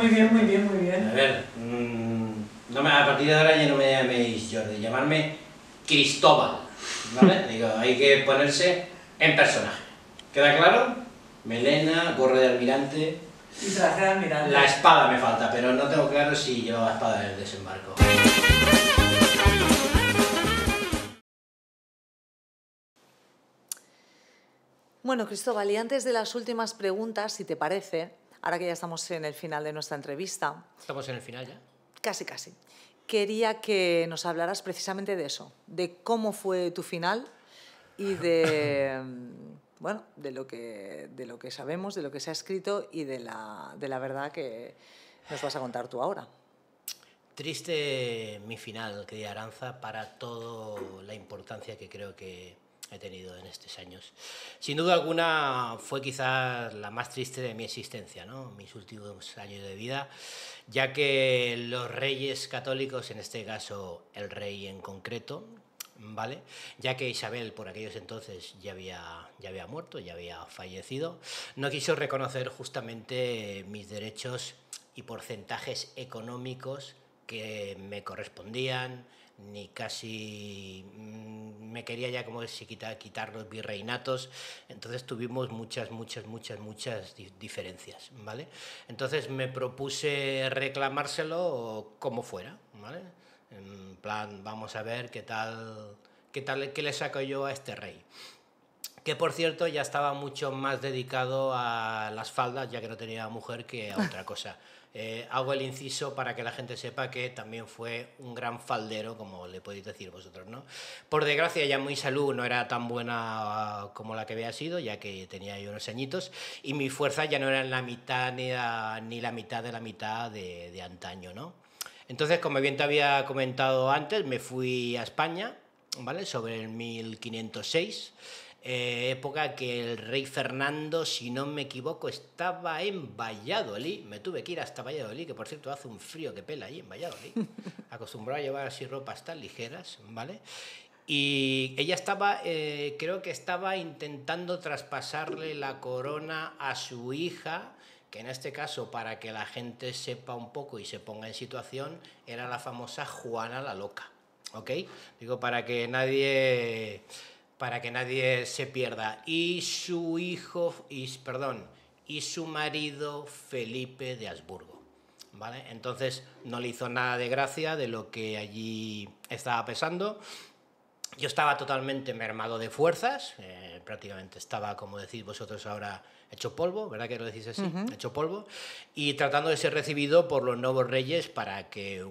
Muy bien, muy bien, muy bien. A ver, a partir de ahora ya no me llaméis Jordi, llamarme Cristóbal, ¿vale? Digo, hay que ponerse en personaje. ¿Queda claro? Melena, gorro de almirante... Y traje de almirante. La espada me falta, pero no tengo claro si llevo la espada del desembarco. Bueno, Cristóbal, y antes de las últimas preguntas, si te parece, ahora que ya estamos en el final de nuestra entrevista... ¿Estamos en el final ya? Casi, casi. Quería que nos hablaras precisamente de eso, de cómo fue tu final y de, bueno, de lo que sabemos, de lo que se ha escrito y de la verdad que nos vas a contar tú ahora. Triste mi final, querida Aranza, para toda la importancia que creo que he tenido en estos años. Sin duda alguna fue quizás la más triste de mi existencia, ¿no? Mis últimos años de vida, ya que los reyes católicos, en este caso el rey en concreto, ¿vale? Ya que Isabel por aquellos entonces ya había muerto, ya había fallecido, no quiso reconocer justamente mis derechos y porcentajes económicos que me correspondían, ni casi me quería ya como si quitar los virreinatos. Entonces tuvimos muchas diferencias, ¿vale? Entonces me propuse reclamárselo como fuera, ¿vale? En plan, vamos a ver qué le saco yo a este rey. Que por cierto ya estaba mucho más dedicado a las faldas, ya que no tenía mujer, que a otra cosa. Hago el inciso para que la gente sepa que también fue un gran faldero, como le podéis decir vosotros, ¿no? Por desgracia ya mi salud no era tan buena como la que había sido, ya que tenía yo unos añitos, y mi fuerza ya no era la mitad ni la mitad de la mitad de antaño, ¿no? Entonces, como bien te había comentado antes, me fui a España, ¿vale? Sobre el 1506, época que el rey Fernando, si no me equivoco, estaba en Valladolid. Me tuve que ir hasta Valladolid, que por cierto hace un frío que pela allí en Valladolid. Acostumbrado a llevar así ropas tan ligeras, ¿vale? Y ella estaba, creo que estaba intentando traspasarle la corona a su hija, que en este caso, para que la gente sepa un poco y se ponga en situación, era la famosa Juana la Loca, ¿ok? Digo, para que nadie se pierda. Y su marido Felipe de Habsburgo, ¿vale? Entonces no le hizo nada de gracia de lo que allí estaba pesando. Yo estaba totalmente mermado de fuerzas, prácticamente estaba, como decís vosotros ahora, hecho polvo, ¿verdad que lo decís así? Hecho polvo, y tratando de ser recibido por los nuevos reyes para que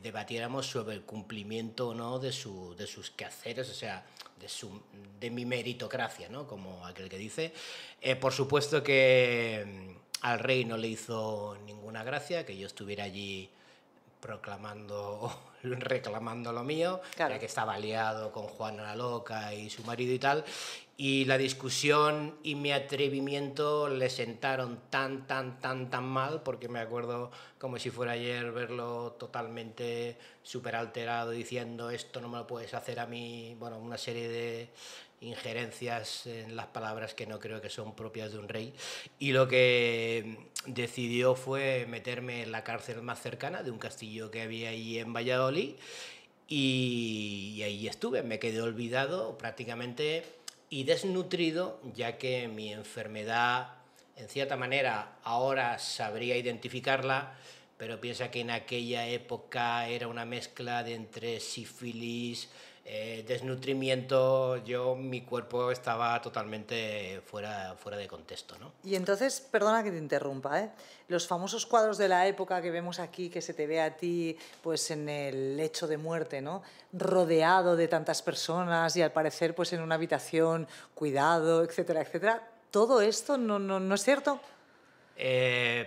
debatiéramos sobre el cumplimiento o no de sus quehaceres, o sea, de mi meritocracia, ¿no? Como aquel que dice. Por supuesto que al rey no le hizo ninguna gracia que yo estuviera allí reclamando lo mío, claro, ya que estaba liado con Juana la Loca y su marido y tal, y la discusión y mi atrevimiento le sentaron tan mal, porque me acuerdo como si fuera ayer verlo totalmente súper alterado diciendo esto no me lo puedes hacer a mí, bueno, una serie de injerencias en las palabras que no creo que son propias de un rey, y lo que decidió fue meterme en la cárcel más cercana de un castillo que había ahí en Valladolid, y ahí estuve, me quedé olvidado prácticamente y desnutrido, ya que mi enfermedad, en cierta manera, ahora sabría identificarla, pero piensa que en aquella época era una mezcla de entre sífilis, desnutrimiento. Mi cuerpo estaba totalmente fuera de contexto, ¿no? Y entonces, perdona que te interrumpa, ¿eh? Los famosos cuadros de la época que vemos aquí, que se te ve a ti pues en el lecho de muerte, ¿no? Rodeado de tantas personas y al parecer pues en una habitación, cuidado, etcétera, etcétera. ¿Todo esto no es cierto?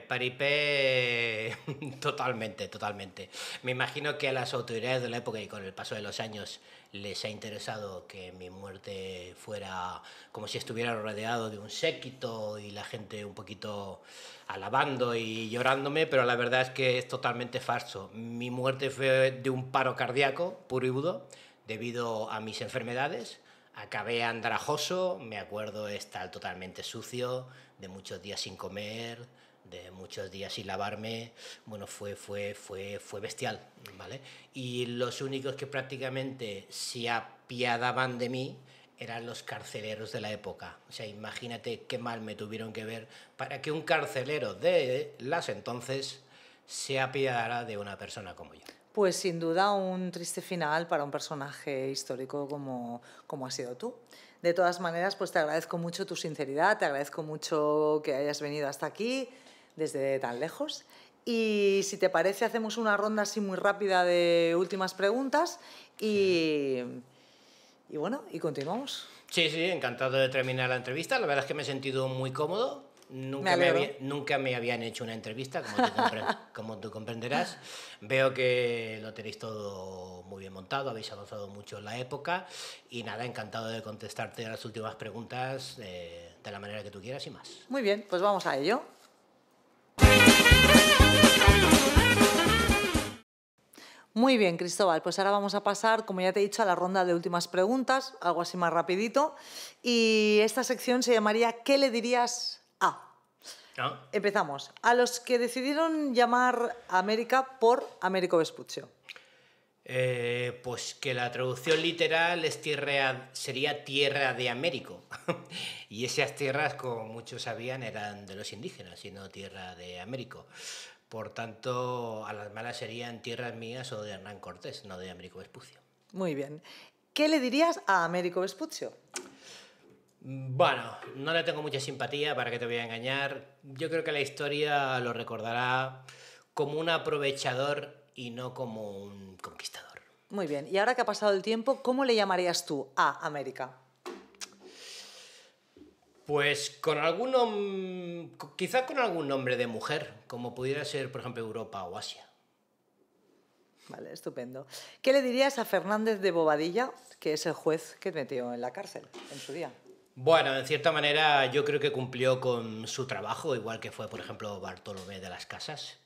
Paripé totalmente. Me imagino que a las autoridades de la época y con el paso de los años les ha interesado que mi muerte fuera como si estuviera rodeado de un séquito y la gente un poquito alabando y llorándome, pero la verdad es que es totalmente falso. Mi muerte fue de un paro cardíaco puro y duro debido a mis enfermedades. Acabé andrajoso, me acuerdo de estar totalmente sucio, de muchos días sin comer, de muchos días sin lavarme, bueno, fue bestial, ¿vale? Y los únicos que prácticamente se apiadaban de mí eran los carceleros de la época. O sea, imagínate qué mal me tuvieron que ver para que un carcelero de las entonces se apiadara de una persona como yo. Pues sin duda un triste final para un personaje histórico como has sido tú. De todas maneras, pues te agradezco mucho tu sinceridad, te agradezco mucho que hayas venido hasta aquí, desde tan lejos. Y si te parece, hacemos una ronda así muy rápida de últimas preguntas y bueno, y continuamos. Sí, encantado de terminar la entrevista. La verdad es que me he sentido muy cómodo. Nunca me habían hecho una entrevista, como tú comprenderás. Veo que lo tenéis todo muy bien montado, habéis avanzado mucho en la época y nada, encantado de contestarte a las últimas preguntas de la manera que tú quieras y más. Muy bien, pues vamos a ello. Muy bien, Cristóbal, pues ahora vamos a pasar, como ya te he dicho, a la ronda de últimas preguntas, algo así más rapidito. Y esta sección se llamaría ¿qué le dirías a? ¿No? Empezamos. A los que decidieron llamar a América por Américo Vespuccio. Pues que la traducción literal sería Tierra de Américo. Y esas tierras, como muchos sabían, eran de los indígenas y no Tierra de Américo. Por tanto, a las malas serían tierras mías o de Hernán Cortés, no de Américo Vespucio. Muy bien. ¿Qué le dirías a Américo Vespuccio? Bueno, no le tengo mucha simpatía, para qué te voy a engañar. Yo creo que la historia lo recordará como un aprovechador y no como un conquistador. Muy bien. Y ahora que ha pasado el tiempo, ¿cómo le llamarías tú a América? Pues quizá con algún nombre de mujer, como pudiera ser, por ejemplo, Europa o Asia. Vale, estupendo. ¿Qué le dirías a Fernández de Bobadilla, que es el juez que metió en la cárcel en su día? Bueno, en cierta manera yo creo que cumplió con su trabajo, igual que fue, por ejemplo, Bartolomé de las Casas,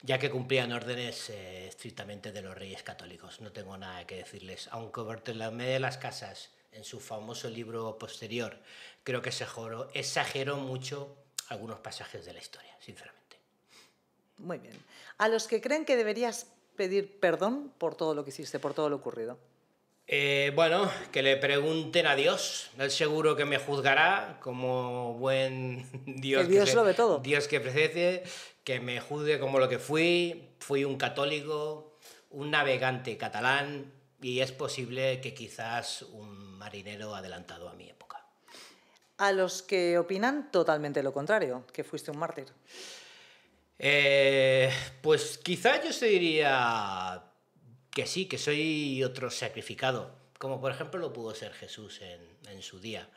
ya que cumplían órdenes estrictamente de los reyes católicos. No tengo nada que decirles. Aunque Bartolomé de las Casas, en su famoso libro posterior, creo que exageró mucho algunos pasajes de la historia, sinceramente. Muy bien. A los que creen que deberías pedir perdón por todo lo que hiciste, por todo lo ocurrido. Bueno, que le pregunten a Dios. Él seguro que me juzgará como buen Dios. Que Dios lo ve todo. Dios que precede, que me juzgue como lo que fui. Fui un católico, un navegante catalán y es posible que quizás un marinero adelantado a mi época. A los que opinan totalmente lo contrario, que fuiste un mártir. Pues quizás yo se diría que sí, que soy otro sacrificado, como por ejemplo lo pudo ser Jesús en su día,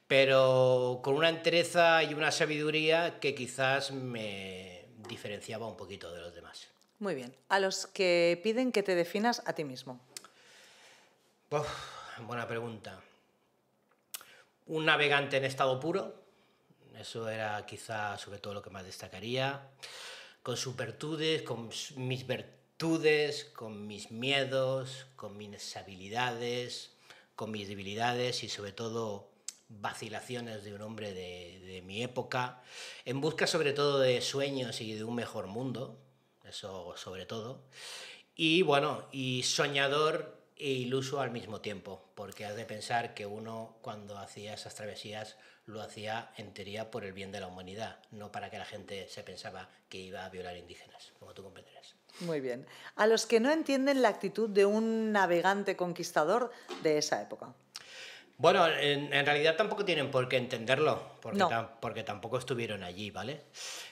pero con una entereza y una sabiduría que quizás me diferenciaba un poquito de los demás. Muy bien. A los que piden que te definas a ti mismo. Buena pregunta. Un navegante en estado puro, eso era quizá sobre todo lo que más destacaría, con sus virtudes, con mis virtudes, con mis miedos, con mis habilidades, con mis debilidades y sobre todo vacilaciones de un hombre de mi época, en busca sobre todo de sueños y de un mejor mundo, eso sobre todo, y bueno, y soñador e iluso al mismo tiempo, porque has de pensar que uno cuando hacía esas travesías lo hacía en teoría por el bien de la humanidad, no para que la gente se pensaba que iba a violar indígenas, como tú comprenderás. Muy bien. A los que no entienden la actitud de un navegante conquistador de esa época. Bueno, en realidad tampoco tienen por qué entenderlo, porque, No. porque tampoco estuvieron allí, ¿vale?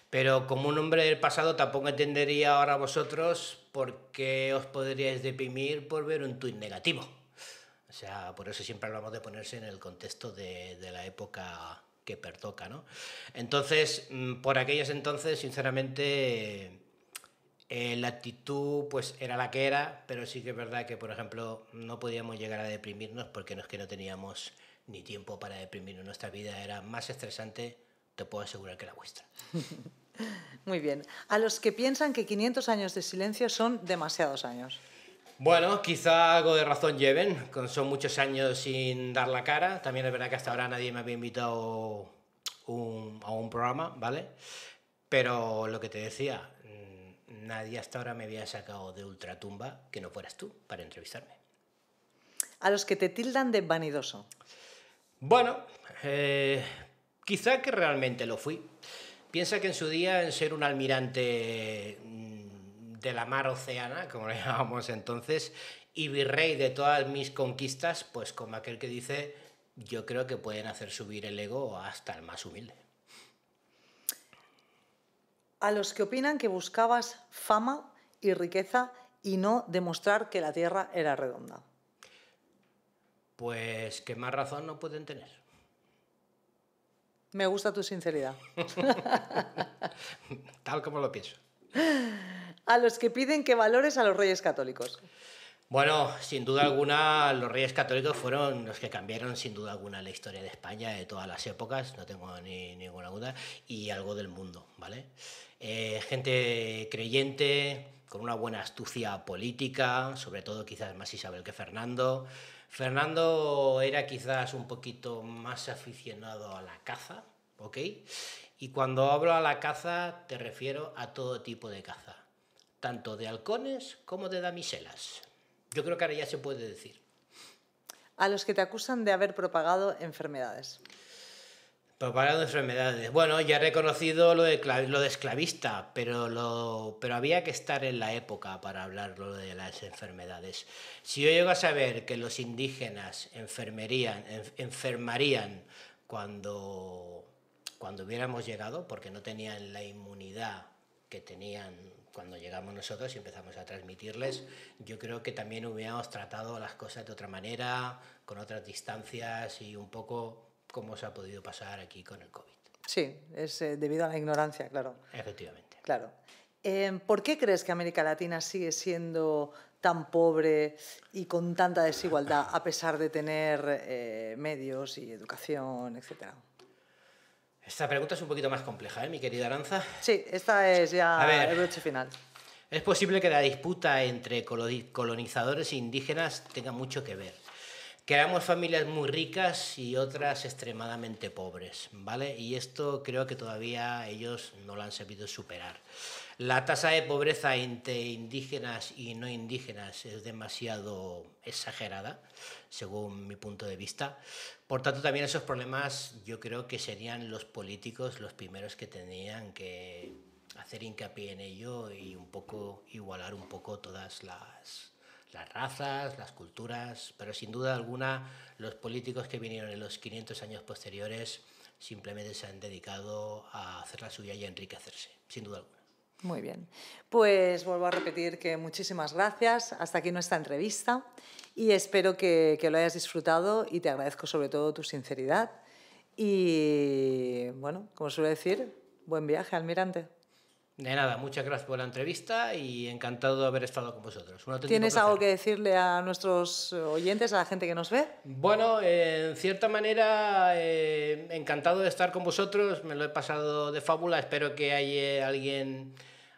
Pero como un hombre del pasado tampoco entendería ahora vosotros por qué os podríais deprimir por ver un tuit negativo. O sea, por eso siempre hablamos de ponerse en el contexto de la época que pertoca, ¿no? Entonces, por aquellos entonces, sinceramente, la actitud pues era la que era, pero sí que es verdad que, por ejemplo, no podíamos llegar a deprimirnos porque no es que no teníamos ni tiempo para deprimirnos. Nuestra vida era más estresante, te puedo asegurar, que la vuestra. Muy bien. A los que piensan que 500 años de silencio son demasiados años. Bueno, quizá algo de razón lleven, son muchos años sin dar la cara. También es verdad que hasta ahora nadie me había invitado a un programa, ¿vale? Pero lo que te decía, nadie hasta ahora me había sacado de ultratumba que no fueras tú para entrevistarme. A los que te tildan de vanidoso. Bueno, quizá que realmente lo fui. Piensa que en su día, en ser un almirante de la mar Oceana, como le llamábamos entonces, y virrey de todas mis conquistas, pues como aquel que dice, yo creo que pueden hacer subir el ego hasta el más humilde. A los que opinan que buscabas fama y riqueza y no demostrar que la Tierra era redonda. Pues que más razón no pueden tener. Me gusta tu sinceridad. Tal como lo pienso. A los que piden que valores a los Reyes Católicos. Bueno, sin duda alguna, los Reyes Católicos fueron los que cambiaron sin duda alguna la historia de España de todas las épocas, no tengo ninguna duda, y algo del mundo, ¿vale? Gente creyente, con una buena astucia política, sobre todo quizás más Isabel que Fernando. Fernando era quizás un poquito más aficionado a la caza, ¿ok? Y cuando hablo a la caza te refiero a todo tipo de caza, tanto de halcones como de damiselas. Yo creo que ahora ya se puede decir. A los que te acusan de haber propagado enfermedades. Propagando enfermedades. Bueno, ya he reconocido lo de esclavista, pero había que estar en la época para hablar lo de las enfermedades. Si yo llego a saber que los indígenas enfermarían cuando hubiéramos llegado, porque no tenían la inmunidad que tenían cuando llegamos nosotros y empezamos a transmitirles, yo creo que también hubiéramos tratado las cosas de otra manera, con otras distancias y un poco como se ha podido pasar aquí con el COVID. Sí, es debido a la ignorancia, claro. Efectivamente. Claro. ¿Por qué crees que América Latina sigue siendo tan pobre y con tanta desigualdad a pesar de tener medios y educación, etcétera? Esta pregunta es un poquito más compleja, mi querida Aranza. Sí, esta es ya el broche final. Es posible que la disputa entre colonizadores e indígenas tenga mucho que ver. Que éramos familias muy ricas y otras extremadamente pobres, ¿vale? Y esto creo que todavía ellos no lo han sabido superar. La tasa de pobreza entre indígenas y no indígenas es demasiado exagerada, según mi punto de vista. Por tanto, también esos problemas yo creo que serían los políticos los primeros que tendrían que hacer hincapié en ello y un poco igualar un poco todas las razas, las culturas, pero sin duda alguna los políticos que vinieron en los 500 años posteriores simplemente se han dedicado a hacer la suya y a enriquecerse, sin duda alguna. Muy bien. Pues vuelvo a repetir que muchísimas gracias. Hasta aquí nuestra entrevista y espero que lo hayas disfrutado y te agradezco sobre todo tu sinceridad. Y bueno, como suelo decir, buen viaje, almirante. De nada, muchas gracias por la entrevista y encantado de haber estado con vosotros. ¿Tienes algo que decirle a nuestros oyentes, a la gente que nos ve? Bueno, en cierta manera, encantado de estar con vosotros, me lo he pasado de fábula, espero que alguien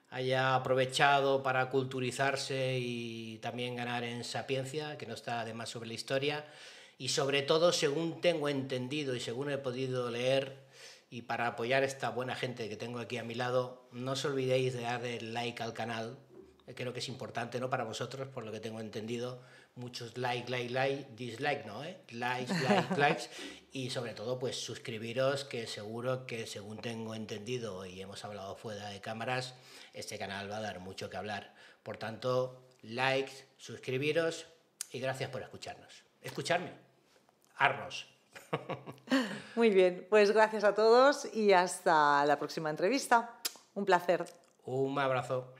haya aprovechado para culturizarse y también ganar en sapiencia, que no está de más sobre la historia, y sobre todo, según tengo entendido y según he podido leer, y para apoyar a esta buena gente que tengo aquí a mi lado, no os olvidéis de darle like al canal. Creo que es importante, ¿no? Para vosotros, por lo que tengo entendido. Muchos like, dislike, ¿no? Likes. Y sobre todo, pues suscribiros, que seguro que según tengo entendido y hemos hablado fuera de cámaras, este canal va a dar mucho que hablar. Por tanto, likes, suscribiros y gracias por escucharnos. Escucharme. Arros. Muy bien, pues gracias a todos y hasta la próxima entrevista. Un placer. Un abrazo.